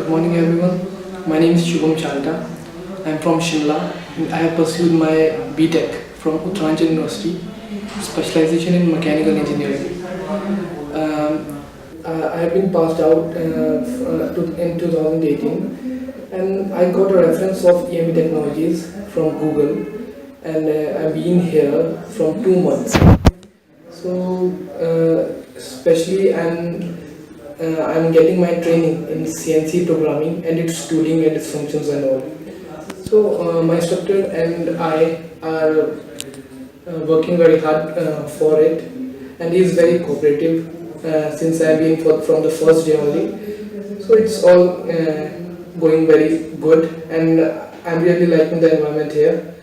Good morning everyone. My name is Shubham. I am from Shimla. I have pursued my B.Tech from Utranchal University, specialization in mechanical engineering. I have been passed out in 2018, and I got a reference of EME Technologies from Google, and I've been here from 2 months. So, especially I'm getting my training in CNC programming and its tooling and its functions and all. So, my instructor and I are working very hard for it, and he is very cooperative since I've been from the first day only. So, it's all going very good, and I'm really liking the environment here.